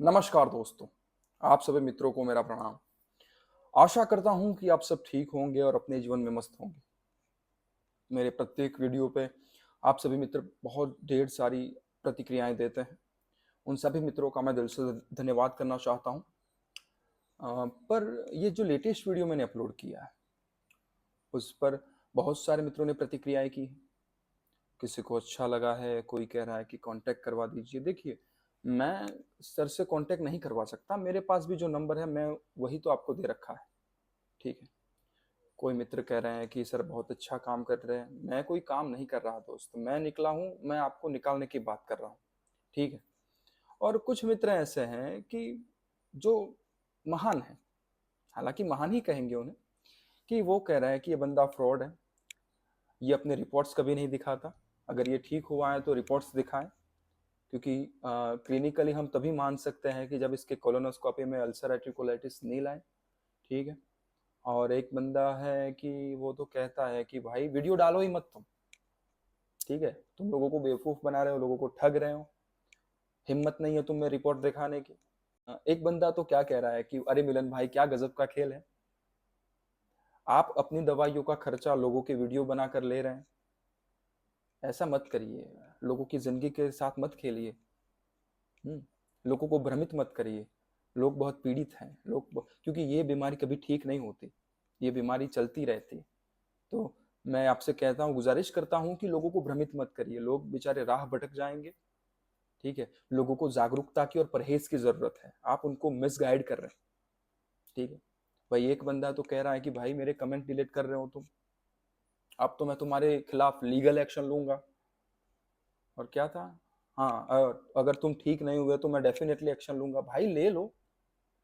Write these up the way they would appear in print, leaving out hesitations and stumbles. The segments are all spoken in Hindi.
नमस्कार दोस्तों, आप सभी मित्रों को मेरा प्रणाम। आशा करता हूं कि आप सब ठीक होंगे और अपने जीवन में मस्त होंगे। मेरे प्रत्येक वीडियो पे आप सभी मित्र बहुत ढेर सारी प्रतिक्रियाएं देते हैं। उन सभी मित्रों का मैं दिल से धन्यवाद करना चाहता हूं। पर ये जो लेटेस्ट वीडियो मैंने अपलोड किया है, उस पर बहुत सारे मित्रों ने प्रतिक्रियाएं की हैं। किसी को अच्छा लगा है, कोई कह रहा है कि कांटेक्ट करवा दीजिए। देखिए, मैं सर से कांटेक्ट नहीं करवा सकता। मेरे पास भी जो नंबर है मैं वही तो आपको दे रखा है। ठीक है। कोई मित्र कह रहे हैं कि सर बहुत अच्छा काम कर रहे हैं। मैं कोई काम नहीं कर रहा दोस्त, मैं निकला हूँ, मैं आपको निकालने की बात कर रहा हूँ। ठीक है। और कुछ मित्र ऐसे हैं कि जो महान है, हालांकि महान ही कहेंगे उन्हें, कि वो कह रहे हैं कि ये बंदा फ्रॉड है, ये अपने रिपोर्ट्स कभी नहीं दिखाता। अगर ये ठीक हुआ है तो रिपोर्ट्स दिखाएं, क्योंकि क्लिनिकली हम तभी मान सकते हैं कि जब इसके कोलोनोस्कोपी में अल्सरेटिव कोलाइटिस नहीं लाए। ठीक है। और एक बंदा है कि वो तो कहता है कि भाई वीडियो डालो ही मत तुम। ठीक है, तुम लोगों को बेवकूफ बना रहे हो, लोगों को ठग रहे हो, हिम्मत नहीं है तुम में रिपोर्ट दिखाने की। एक बंदा तो क्या कह रहा है कि अरे मिलन भाई, क्या गजब का खेल है, आप अपनी दवाइयों का खर्चा लोगों के वीडियो बनाकर ले रहे हैं। ऐसा मत करिए, लोगों की जिंदगी के साथ मत खेलिए। लोगों को भ्रमित मत करिए। लोग बहुत पीड़ित हैं, क्योंकि ये बीमारी कभी ठीक नहीं होती, ये बीमारी चलती रहती। तो मैं आपसे कहता हूँ, गुजारिश करता हूँ कि लोगों को भ्रमित मत करिए, लोग बेचारे राह भटक जाएंगे। ठीक है। लोगों को जागरूकता की और परहेज की जरूरत है, आप उनको मिसगाइड कर रहे हैं। ठीक है। भाई एक बंदा तो कह रहा है कि भाई मेरे कमेंट डिलीट कर रहे हो तुम, अब तो मैं तुम्हारे खिलाफ लीगल एक्शन लूंगा। और क्या था, हाँ, और अगर तुम ठीक नहीं हुए तो मैं डेफिनेटली एक्शन लूंगा। भाई ले लो,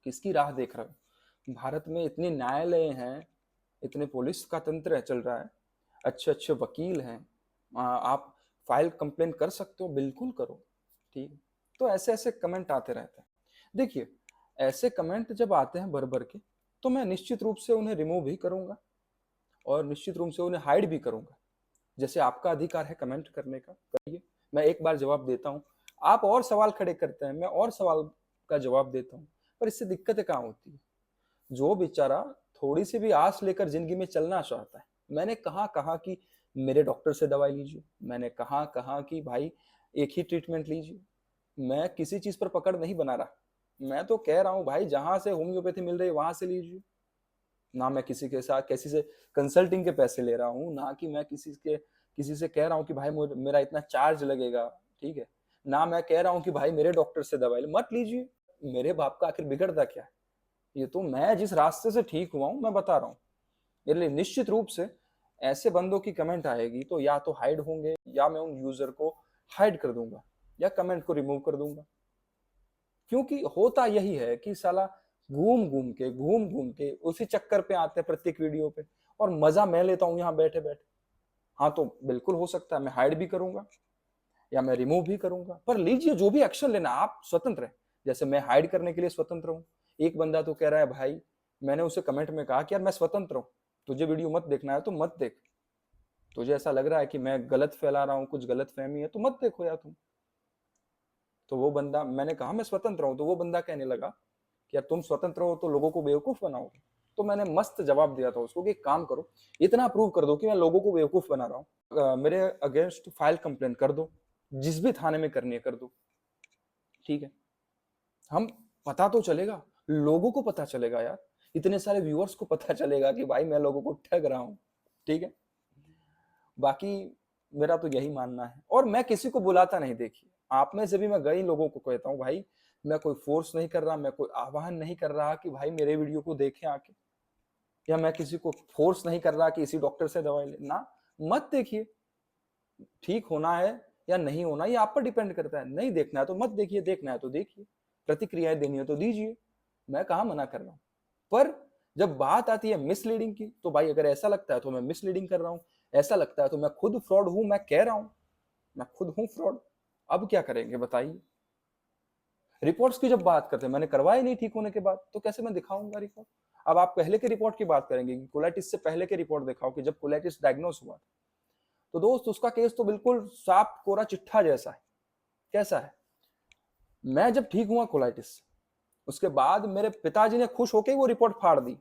किसकी राह देख रहे हो? भारत में इतने न्यायालय हैं, इतने पुलिस का तंत्र चल रहा है, अच्छे अच्छे वकील हैं। आप फाइल कंप्लेन कर सकते हो, बिल्कुल करो। ठीक है। तो ऐसे ऐसे कमेंट आते रहते हैं। देखिए, ऐसे कमेंट जब आते हैं भर भर के, तो मैं निश्चित रूप से उन्हें रिमूव भी करूंगा और निश्चित रूप से उन्हें हाइड भी करूंगा। जैसे आपका अधिकार है कमेंट करने का, करिए, मैं एक बार जवाब देता हूँ। आप और सवाल खड़े करते हैं, मैं और सवाल का जवाब देता हूँ, पर इससे दिक्कतें कहाँ होती है? जो बेचारा थोड़ी सी भी आस लेकर जिंदगी में चलना चाहता है, मैंने कहाँ कहा कि मेरे डॉक्टर से दवाई लीजिए, मैंने कहाँ कहा कि भाई एक ही ट्रीटमेंट लीजिए। मैं किसी चीज पर पकड़ नहीं बना रहा, मैं तो कह रहा हूँ भाई जहां से होम्योपैथी मिल रही है वहां से लीजिए। ना मैं किसी के साथ किसी से कंसल्टिंग के पैसे ले रहा हूँ, ना कि मैं किसी से कह रहा हूँ कि भाई मेरा इतना चार्ज लगेगा। ठीक है। ना मैं कह रहा हूँ कि भाई मेरे डॉक्टर से दवाई मत लीजिए। मेरे बाप का आखिर बिगड़ता क्या है? ये तो मैं जिस रास्ते से ठीक हुआ हूं मैं बता रहा हूं। इसलिए निश्चित रूप से ऐसे बंदों की कमेंट आएगी तो या तो हाइड होंगे, या मैं उन यूजर को हाइड कर दूंगा, या कमेंट को रिमूव कर दूंगा। क्योंकि होता यही है कि साला घूम घूम के उसी चक्कर पे आते हैं प्रत्येक वीडियो पे, और मजा मैं लेता हूं यहाँ बैठे बैठे। हाँ, तो बिल्कुल हो सकता है मैं हाइड भी करूंगा या मैं रिमूव भी करूंगा, पर लीजिए जो भी एक्शन लेना, आप स्वतंत्र हैं। जैसे मैं हाइड करने के लिए स्वतंत्र हूं। एक बंदा तो कह रहा है भाई, मैंने उसे कमेंट में कहा कि यार मैं स्वतंत्र हूं, तुझे वीडियो मत देखना है तो मत देख, तुझे ऐसा लग रहा है कि मैं गलत फैला रहा हूं, कुछ गलत फहमी है तो मत देखो यार तुम। तो वो बंदा, मैंने कहा मैं स्वतंत्र हूं, तो वो बंदा कहने लगा कि यार तुम स्वतंत्र हो तो लोगों को बेवकूफ बनाओगे। तो मैंने मस्त जवाब दिया था उसको कि एक काम करो, इतना प्रूव कर दो कि मैं लोगों को बेवकूफ बना रहा हूँ, मेरे अगेंस्ट फाइल कंप्लेन कर दो, जिस भी थाने में करनी है कर दो। ठीक है। हम, पता तो चलेगा, लोगों को पता चलेगा यार, इतने सारे व्यूअर्स को पता चलेगा कि भाई मैं लोगों को ठग रहा हूं। ठीक है। बाकी मेरा तो यही मानना है, और मैं किसी को बुलाता नहीं। देखिए, आप में से भी मैं कई लोगों को कहता हूं भाई, मैं कोई फोर्स नहीं कर रहा, मैं कोई आह्वान नहीं कर रहा कि भाई मेरे वीडियो को देखें आके, या मैं किसी को फोर्स नहीं कर रहा कि इसी डॉक्टर से दवाई ले ना। मत देखिए, ठीक होना है या नहीं होना ये आप पर डिपेंड करता है। नहीं देखना है तो मत देखिए, देखना है तो देखिए, प्रतिक्रियाएं देनी है तो दीजिए, मैं कहाँ मना कर रहा हूँ। पर जब बात आती है मिसलीडिंग की, तो भाई अगर ऐसा लगता है तो मैं मिसलीडिंग कर रहा हूँ, ऐसा लगता है तो मैं खुद फ्रॉड हूं, मैं कह रहा हूं मैं खुद हूं फ्रॉड। अब क्या करेंगे बताइए? रिपोर्ट्स की जब बात करते हैं, मैंने करवाया नहीं ठीक होने के बाद, तो कैसे मैं दिखाऊंगा रिपोर्ट? अब आप पहले के रिपोर्ट की बात करेंगे कि कोलाइटिस से पहले के रिपोर्ट दिखाओ कि जब कोलाइटिस डायग्नोस हुआ, तो दोस्त उसका केस तो बिल्कुल साफ कोरा चिट्ठा जैसा है। कैसा है? मैं जब ठीक हुआ कोलाइटिस, उसके बाद मेरे पिताजी ने खुश होकर वो रिपोर्ट फाड़ दी।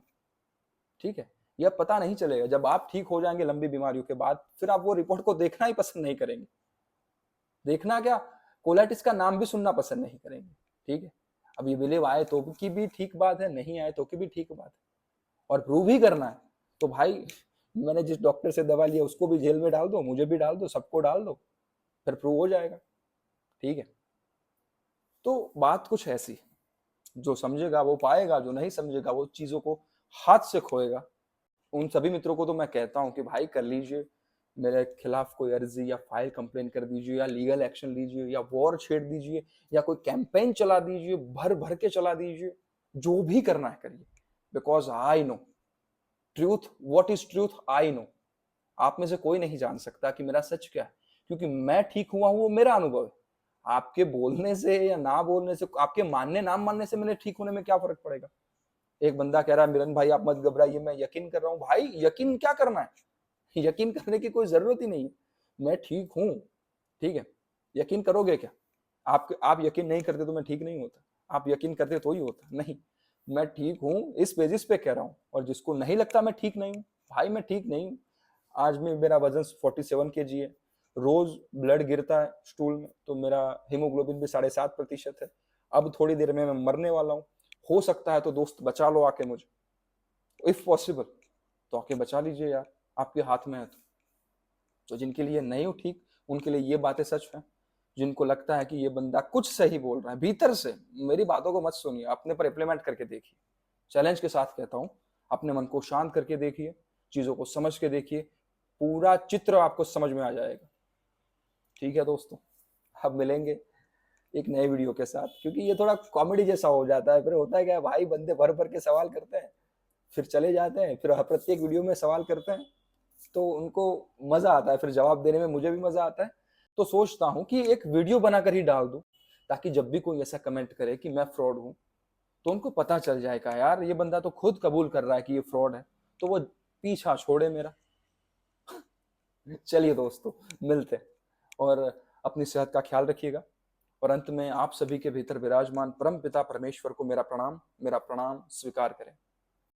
ठीक है, यह पता नहीं चलेगा, जब आप ठीक हो जाएंगे लंबी बीमारियों के बाद, फिर आप वो रिपोर्ट को देखना ही पसंद नहीं करेंगे। देखना क्या, कोलाइटिस का नाम भी सुनना पसंद नहीं करेंगे। ठीक है, अब ये बिलीव आए तो की भी ठीक बात है, नहीं आए तो की भी ठीक बात है, और प्रूव ही करना है तो भाई मैंने जिस डॉक्टर से दवा लिया उसको भी जेल में डाल दो, मुझे भी डाल दो, सबको डाल दो, फिर प्रूव हो जाएगा। ठीक है, तो बात कुछ ऐसी, जो समझेगा वो पाएगा, जो नहीं समझेगा वो चीजों को हाथ से खोएगा। उन सभी मित्रों को तो मैं कहता हूं कि भाई कर लीजिए, मेरे खिलाफ कोई अर्जी या फाइल कंप्लेन कर दीजिए, या लीगल एक्शन लीजिए, या वॉर छेड़ दीजिए, या कोई कैंपेन चला दीजिए, भर भर के चला दीजिए, जो भी करना है करिए, because I know truth, what is truth I know. आप में से कोई नहीं जान सकता कि मेरा सच क्या है, क्योंकि मैं ठीक हुआ हूं वो मेरा अनुभव है। आपके बोलने से या ना बोलने से, आपके मानने ना मानने से मेरे ठीक होने में क्या फर्क पड़ेगा। एक बंदा कह रहा है मिलन भाई आप मत घबराइए, मैं यकीन कर रहा हूं। भाई यकीन क्या करना है, यकीन करने की कोई जरूरत ही नहीं है, मैं ठीक हूं। ठीक है, यकीन करोगे क्या? आप यकीन नहीं करते तो मैं ठीक नहीं होता, आप यकीन करते तो ही होता। नहीं, मैं ठीक हूं इस बेसिस पे कह रहा हूं, और जिसको नहीं लगता मैं ठीक नहीं हूं, भाई मैं ठीक नहीं हूं। आज में मेरा वजन 47 kg है, रोज ब्लड गिरता है स्टूल में, तो मेरा हीमोग्लोबिन भी 7.5% है। अब थोड़ी देर में मैं मरने वाला हूँ। हो सकता है तो दोस्त बचा लो आके मुझे, इफ पॉसिबल तो आके बचा लीजिए यार, आपके हाथ में है तो जिनके लिए नहीं हो ठीक, उनके लिए ये बातें सच है। जिनको लगता है कि ये बंदा कुछ सही बोल रहा है भीतर से, मेरी बातों को मत सुनिए, अपने पर इम्प्लीमेंट करके देखिए। चैलेंज के साथ कहता हूं, अपने मन को शांत करके देखिए, चीजों को समझ के देखिए, पूरा चित्र आपको समझ में आ जाएगा। ठीक है दोस्तों, अब मिलेंगे एक नए वीडियो के साथ, क्योंकि ये थोड़ा कॉमेडी जैसा हो जाता है। फिर होता है क्या, भाई बंदे भर भर के सवाल करते हैं, फिर चले जाते हैं, फिर प्रत्येक वीडियो में सवाल करते हैं, तो उनको मजा आता है, फिर जवाब देने में मुझे भी मजा आता है। तो सोचता हूं कि एक वीडियो बनाकर ही डाल दूं, ताकि जब भी कोई ऐसा कमेंट करे कि मैं फ्रॉड हूं, तो उनको पता चल जाएगा यार ये बंदा तो खुद कबूल कर रहा है कि ये फ्रॉड है, तो वो पीछा छोड़े मेरा। चलिए दोस्तों, मिलते हैं, और अपनी सेहत का ख्याल रखिएगा। और अंत में आप सभी के भीतर विराजमान परम पिता परमेश्वर को मेरा प्रणाम स्वीकार करें।